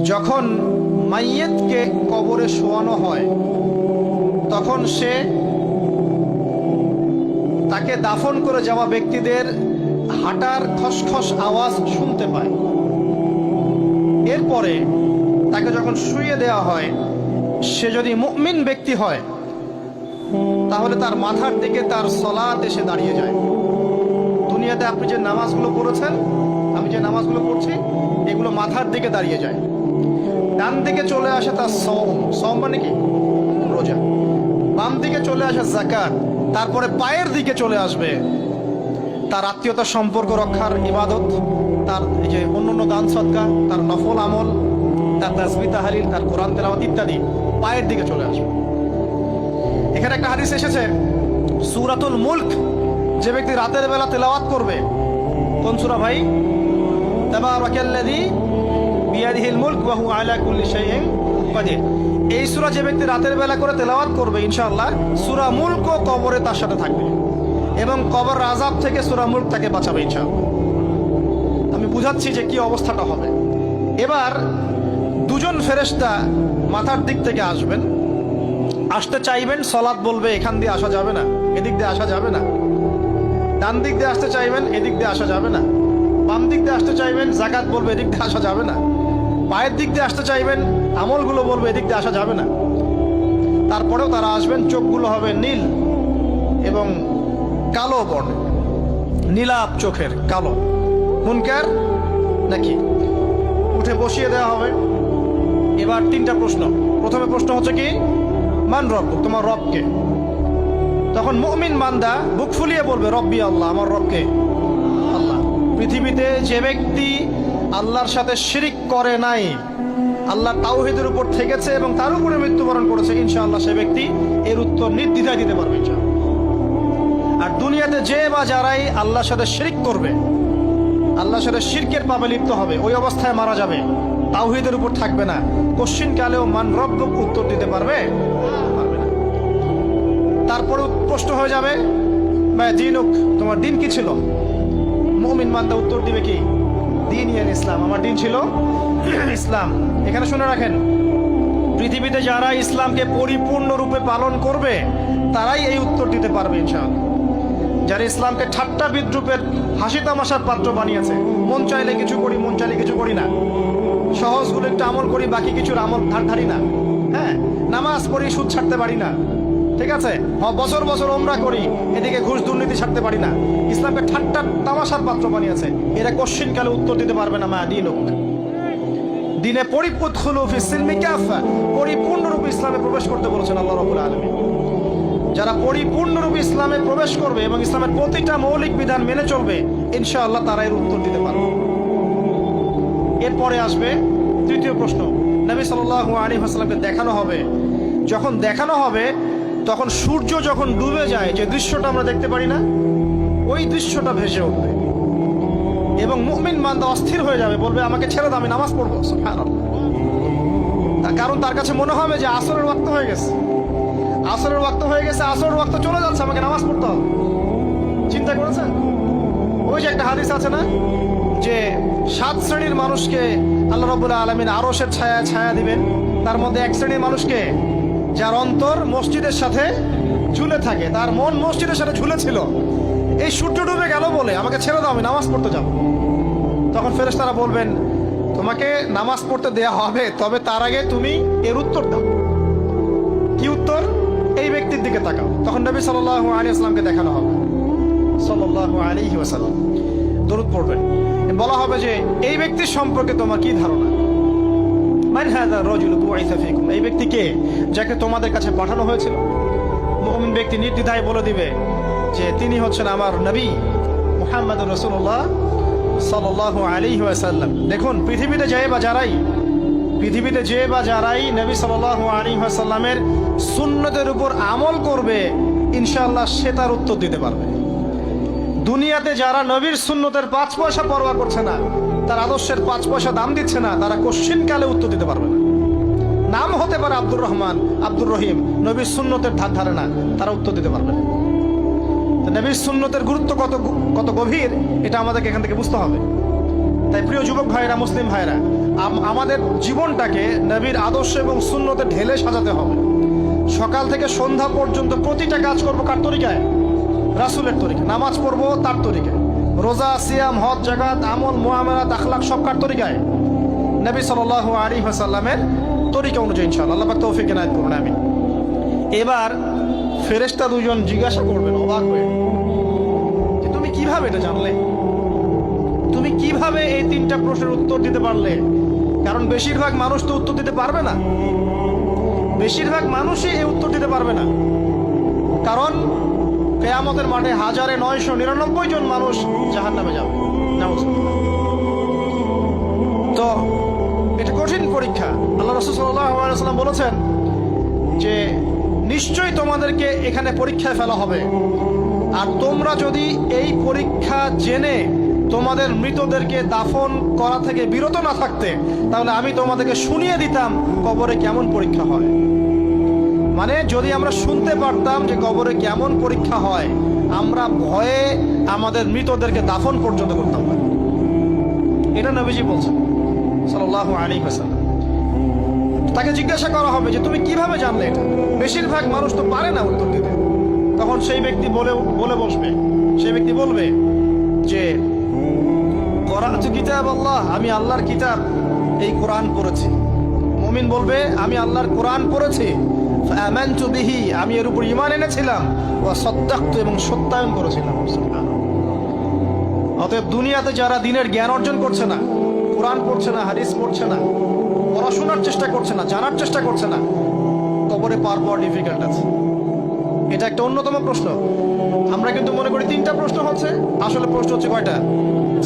যখন মাইয়েতকে কবরে শোয়ানো হয় তখন সে তাকে দাফন করে যাওয়া ব্যক্তিদের হাঁটার খসখস আওয়াজ শুনতে পায়। এরপরে তাকে যখন শুইয়ে দেওয়া হয়, সে যদি মুমিন ব্যক্তি হয় তাহলে তার মাথার দিকে তার সলাত এসে দাঁড়িয়ে যায়। দুনিয়াতে আপনি যে নামাজগুলো পড়েছেন, আমি যে নামাজগুলো পড়ছি, এগুলো মাথার দিকে দাঁড়িয়ে যায়। ডান দিকে চলে আসে তার সওম মানে কি? রোজা। বাম দিকে চলে আসে যাকাত। তারপরে পায়ের দিকে চলে আসবে তার আত্মীয়তার সম্পর্ক রক্ষার ইবাদত, তার এই যে অন্যান্য দান সদকা, তার নফল আমল, তার তাসবিহ তাহলিল, তার কোরআন তেলাওয়াত ইত্যাদি পায়ের দিকে চলে আসবে। এখানে একটা হাদিস এসেছে, সূরাতুল মুলক যে ব্যক্তি রাতের বেলা তেলাওয়াত করবে, কোন সূরা ভাই? তাবারাকাল্লাযী বিয়াদিহিল মুলক ওয়া হুয়া আলা কুল্লি শাইইন কাদির। এই সূরা যে ব্যক্তি রাতের বেলা করে তেলাওয়াত করবে, ইনশাআল্লাহ সূরা মুলক কবরে তার সাথে থাকবে এবং কবর আযাব থেকে সূরা মুলক তাকে বাঁচাবে ইনশাআল্লাহ। আমি বুঝাচ্ছি যে কি অবস্থাটা হবে। এবার দুজন ফেরেশতা মাথার দিক থেকে আসবেন, আসতে চাইবেন, সালাত বলবে এখান দিয়ে আসা যাবে না, এদিক দিয়ে আসা যাবে না। ডান দিক দিয়ে আসতে চাইবেন, এদিক দিয়ে আসা যাবে না। বাম দিক দিয়ে আসতে চাইবেন, যাকাত বলবে এদিক দিয়ে আসা যাবে না। পায়ের দিক দিয়ে আসতে চাইবেন, আমলগুলো বলবে এদিক দিয়ে আসা যাবে না। তারপরেও তারা আসবেন, চোখগুলো হবে নীল এবং কালো বর্ণের, নীলাভ চোখের, কালো। মুনকার নাকি? উঠে বসিয়ে দেওয়া হবে। এবার তিনটা প্রশ্ন। প্রথমে প্রশ্ন হচ্ছে কি, মান রব্বুক, তোমার রবকে? তখন মুমিন বান্দা বুক ফুলিয়ে বলবে রব্বি আল্লাহ, আমার রবকে আল্লাহ। পৃথিবীতে যে ব্যক্তি আল্লাহর সাথে শিরিক করে নাই, আল্লাহ তাওহীদের উপর থেকেছে এবং তার উপরে মৃত্যুবরণ করেছে, ইনশাআল্লাহ সে ব্যক্তি এর উত্তর নির্দ্বিধায় দিতে পারবে ইনশাআল্লাহ। আর দুনিয়াতে যে বা যারাই আল্লাহর সাথে শিরিক করবে, আল্লাহর সাথে শিরকের পাপে লিপ্ত হবে, ওই অবস্থায় মারা যাবে, তাওহীদের উপর থাকবে না, কোশ্চিন কালেও মান রব্বুক উত্তর দিতে পারবে না। তারপরে প্রশ্ন হয়ে যাবে মা দীনুক, তোমার দিন কি ছিল? মুমিন বান্দা উত্তর দিবে কি? দিন ইয়াল ইসলাম, আমার দিন ছিল ইসলাম। এখানে শুনে রাখেন, পৃথিবীতে যারা ইসলামকে পরিপূর্ণরূপে পালন করবে তারাই এই উত্তর দিতে পারবে ইনশাআল্লাহ। যারা ইসলামকে ঠাট্টা বিদ্রুপের হাসি তামাশার পাত্র বানিয়েছে, মন চাইলে কিছু করি, মন চাইলে কিছু করি না, সহজগুলো একটু আমল করি, বাকি কিছুর আমল ধারি না, হ্যাঁ, নামাজ পড়ি, সুদ ছাড়তে পারি না, ঠিক আছে, বছর বছর ওমরা করি, এদিকে ঘুষ দুর্নীতি ছাড়তে পারি না, ইসলামকে ঠাট্টা তামাশার পাত্র বানিয়েছে, এরা কোশ্চিন কালে উত্তর দিতে পারবে না মা দীনুক। দিনে পরিপূর্ণরূপে ইসলামে প্রবেশ করতে বলেছেন আল্লাহ রাব্বুল আলামিন। যারা পরিপূর্ণরূপে ইসলামে প্রবেশ করবে এবং ইসলামের প্রতিটা মৌলিক বিধান মেনে চলবে, ইনশাআল্লাহ তারা এর উত্তর দিতে পারবে। এরপরে আসবে তৃতীয় প্রশ্ন। নবী সাল্লাল্লাহু আলাইহি ওয়াসাল্লামকে দেখানো হবে। যখন দেখানো হবে তখন সূর্য যখন ডুবে যায়, যে দৃশ্যটা আমরা দেখতে পারি না, ওই দৃশ্যটা ভেসে উঠবে এবং মুমিন বান্দা অস্থির হয়ে যাবে, বলবে আমাকে ছেড়ে দাও, আমি নামাজ পড়বো। সুবহানাল্লাহ। তার কারণ তার কাছে মনে হবে যে আসরের ওয়াক্ত হয়ে গেছে, আসরের ওয়াক্ত হয়ে গেছে, আসরের ওয়াক্ত চলে যাচ্ছে, আমাকে নামাজ পড়তে হবে। চিন্তা করেছেন? ওই যে একটা হাদিস আছে না, যে 7 শ্রেণীর মানুষকে আল্লাহ রাব্বুল আলামিন আরশের ছায়া দিবেন। তার মধ্যে এক শ্রেণীর মানুষকে, যার অন্তর মসজিদের সাথে ঝুলে থাকে, তার মন মসজিদের সাথে ঝুলে ছিল, এই সূর্য ডুবে গেল বলে আমাকে ছেড়ে দাও, আমি নামাজ পড়তে যাব। তখন ফেরেশতারা বলবেন তোমাকে নামাজ পড়তে দেয়া হবে, তবে তার আগে তুমি এর উত্তর দাও। কি উত্তর? এই ব্যক্তির দিকে তাকাও। তখন নবী সাল্লাল্লাহু আলাইহি ওয়াসাল্লামকে দেখানো হবে, সাল্লাল্লাহু আলাইহি ওয়াসাল্লাম দরুদ পড়বেন। বলা হবে যে এই ব্যক্তির সম্পর্কে তোমার কি ধারণা? মান হাযা রাজুলু বুইসা ফীকুম, এই ব্যক্তি কে, যাকে তোমাদের কাছে পাঠানো হয়েছিল? মুমিন ব্যক্তি নির্দ্বিধায় বলে দিবে যে তিনি হচ্ছেন আমার নবী মুহাম্মদুর রাসূলুল্লাহ সাল্লাল্লাহু আলাইহি ওয়াসাল্লাম। দেখুন, পৃথিবীতে যে বা যারাই নবী সাল্লাল্লাহু আলাইহি ওয়াসাল্লামের সুন্নতের উপর আমল করবে, ইনশাআল্লাহ সে তার উত্তর দিতে পারবে। দুনিয়াতে যারা নবীর সুন্নতের 5 পয়সা পরোয়া করছে না, তার আদর্শের 5 পয়সা দাম দিচ্ছে না, তারা কোশ্চিন কালে উত্তর দিতে পারবে না। নাম হতে পারে আব্দুর রহমান, আব্দুর রহিম, নবীর সুন্নতের ধার ধারে না, তারা উত্তর দিতে পারবে না। নবীর সুন্নতের গুরুত্ব কত গভীর, এটা আমাদেরকে এখান থেকে বুঝতে হবে। তাই প্রিয় যুবক ভাইরা, মুসলিম ভাইরা, আমাদের জীবনটাকে নবীর আদর্শ এবং সুন্নতে ঢেলে সাজাতে হবে। সকাল থেকে সন্ধ্যা পর্যন্ত প্রতিটা কাজ করবো কার তরিকায়? রাসূলের তরিকা। নামাজ পড়বো তার তরিকায়, রোজা, সিয়াম, হজ, জাকাত, আমল, মুআমালাত, আখলাক সব কার তরিকায়? নবী সাল্লাল্লাহু আলাইহি ওয়াসাল্লামের তরিকা অনুযায়ী ইনশাআল্লাহ। আল্লাহ পাক তৌফিক এনায়েত করুন, আমিন। এবার ফেরেশতা দুজন জিজ্ঞাসা করবেন অবাক হয়ে যে তুমি কিভাবে এটা জানলে? তুমি কিভাবে এই তিনটা প্রশ্নের উত্তর দিতে পারলে? কারণ বেশিরভাগ মানুষ তো উত্তর দিতে পারবে না, বেশিরভাগ মানুষই এই উত্তর দিতে পারবে না। কারণ কিয়ামতের মাঠে 1999 জন মানুষ জাহান্নামে যাবে। নাউজুবিল্লাহ। তো এটা কঠিন পরীক্ষা। আল্লাহ রাসূল সাল্লাল্লাহু আলাইহি ওয়াসাল্লাম বলেছেন যে নিশ্চয়ই তোমাদেরকে এখানে পরীক্ষায় ফেলা হবে, আর তোমরা যদি এই পরীক্ষা জেনে তোমাদের মৃতদেরকে দাফন করা থেকে বিরত না থাকতে, তাহলে আমি তোমাদেরকে শুনিয়ে দিতাম কবরে কেমন পরীক্ষা হয়। মানে যদি আমরা শুনতে পারতাম যে কবরে কেমন পরীক্ষা হয়, আমরা ভয়ে আমাদের মৃতদেরকে দাফন পর্যন্ত করতাম না। এটা নবীজি বলছেন সাল্লাল্লাহু আলাইহি ওয়াসাল্লাম। তাকে জিজ্ঞাসা করা হবে যে তুমি কিভাবে জানলে এটা? বেশিরভাগ মানুষ তো পারে না উত্তর দিতে। তখন সেই ব্যক্তি বলে বসবে, সেই ব্যক্তি বলবে যে করাতু কিতাব আল্লাহ, আমি আল্লাহর কিতাব এই কোরআন পড়েছি। মুমিন বলবে আমি আল্লাহর কোরআন পড়েছি, ফাআমানতু বিহি, আমি এর উপর ঈমান এনেছিলাম, ওয়া সাদ্দাকতু, এবং সত্যায়ন করেছিলাম। অতএব দুনিয়াতে যারা দিনের জ্ঞান অর্জন করছে না, কোরআন পড়ছে না, হাদিস পড়ছে না, পড়াশোনার চেষ্টা করছে না, জানার চেষ্টা করছে না, কবরে পার পাওয়া ডিফিকাল্ট আছে। এটা একটা অন্যতম প্রশ্ন। আমরা কিন্তু মনে করি তিনটা প্রশ্ন হচ্ছে, আসলে প্রশ্ন হচ্ছে কয়টা?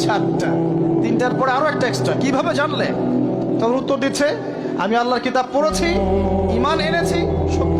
4টা। তিনটার পরে আরো একটা এক্সট্রা। কিভাবে জানলে? তখন উত্তর দিচ্ছে আমি আল্লাহর কিতাব পড়েছি, ঈমান এনেছি, সত্য